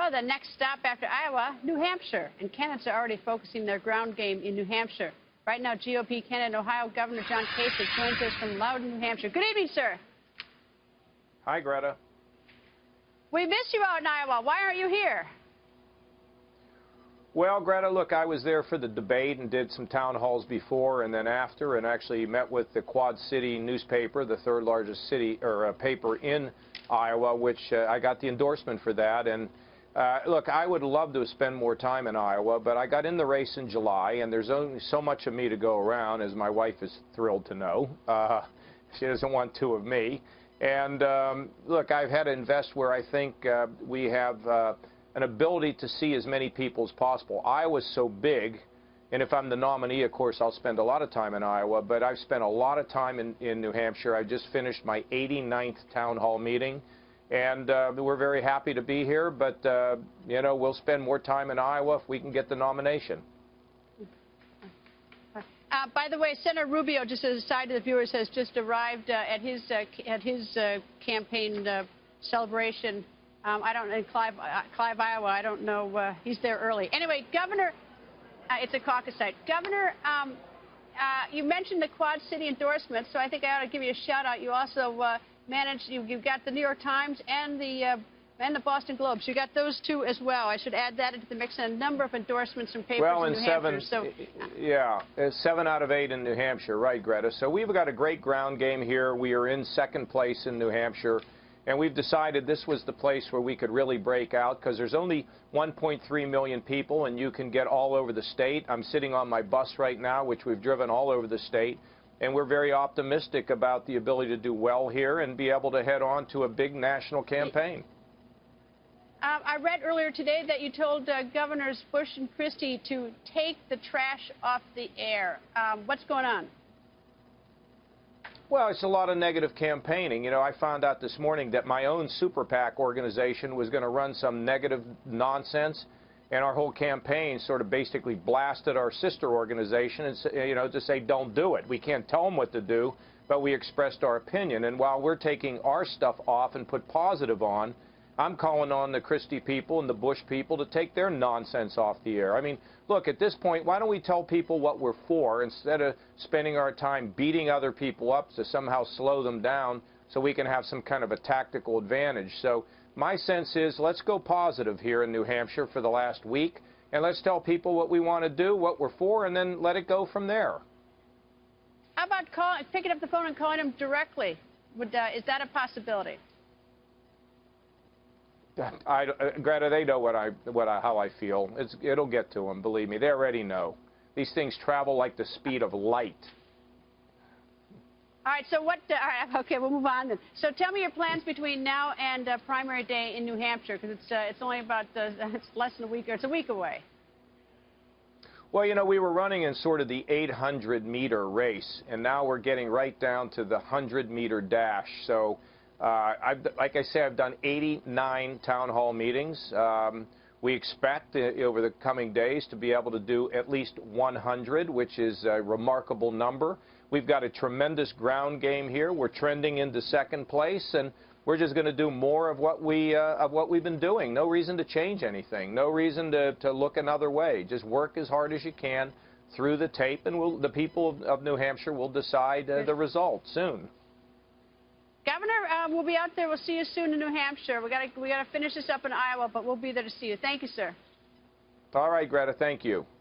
Well, the next stop after Iowa, New Hampshire. And candidates are already focusing their ground game in New Hampshire. Right now, GOP candidate Ohio Governor John Kasich joins us from Loudon, New Hampshire. Good evening, sir. Hi, Greta. We missed you out in Iowa. Why aren't you here? Well, Greta, look, I was there for the debate and did some town halls before and then after, and actually met with the Quad City newspaper, the third largest city or paper in Iowa, which I got the endorsement for that. And look, I would love to spend more time in Iowa, but I got in the race in July, and there's only so much of me to go around, as my wife is thrilled to know. She doesn't want two of me. And look, I've had to invest where I think we have an ability to see as many people as possible. Iowa's so big, and if I'm the nominee, of course, I'll spend a lot of time in Iowa, but I've spent a lot of time in New Hampshire. I just finished my 89th town hall meeting, and we're very happy to be here, but, you know, we'll spend more time in Iowa if we can get the nomination. By the way, Senator Rubio, just as a side to the viewers, has just arrived at his campaign celebration. I don't know, in Clive, Iowa. I don't know. He's there early. Anyway, Governor, it's a caucus site. Governor, you mentioned the Quad City endorsements, so I think I ought to give you a shout out. You also managed. You've got the New York Times and the Boston Globe. So you got those two as well. I should add that into the mix. And a number of endorsements from papers in New Hampshire. So, yeah, 7 out of 8 in New Hampshire, right, Greta? So we've got a great ground game here. We are in second place in New Hampshire. And we've decided this was the place where we could really break out because there's only 1.3 million people, and you can get all over the state. I'm sitting on my bus right now, which we've driven all over the state, and we're very optimistic about the ability to do well here and be able to head on to a big national campaign. I read earlier today that you told Governors Bush and Christie to take the trash off the air. What's going on? Well, it's a lot of negative campaigning. You know, I found out this morning that my own super PAC organization was going to run some negative nonsense, and our whole campaign sort of basically blasted our sister organization and, you know, to say don't do it. We can't tell them what to do, but we expressed our opinion. And while we're taking our stuff off and put positive on, I'm calling on the Christie people and the Bush people to take their nonsense off the air. I mean, look, at this point, why don't we tell people what we're for instead of spending our time beating other people up to somehow slow them down so we can have some kind of a tactical advantage. So my sense is let's go positive here in New Hampshire for the last week, and let's tell people what we want to do, what we're for, and then let it go from there. How about picking up the phone and calling them directly? Is that a possibility? Greta, they know how I feel. It'll get to them, believe me. They already know. These things travel like the speed of light. All right, so all right, okay, we'll move on then. So tell me your plans between now and primary day in New Hampshire, because it's only about, it's less than a week, or it's a week away. Well, you know, we were running in sort of the 800-meter race, and now we're getting right down to the 100-meter dash. So, like I said, I've done 89 town hall meetings. We expect over the coming days to be able to do at least 100, which is a remarkable number. We've got a tremendous ground game here. We're trending into second place, and we're just going to do more of what we've been doing. No reason to change anything. No reason to look another way. Just work as hard as you can through the tape, and the people of New Hampshire will decide the result soon. Governor, we'll be out there. We'll see you soon in New Hampshire. We got to finish this up in Iowa, but we'll be there to see you. Thank you, sir. All right, Greta. Thank you.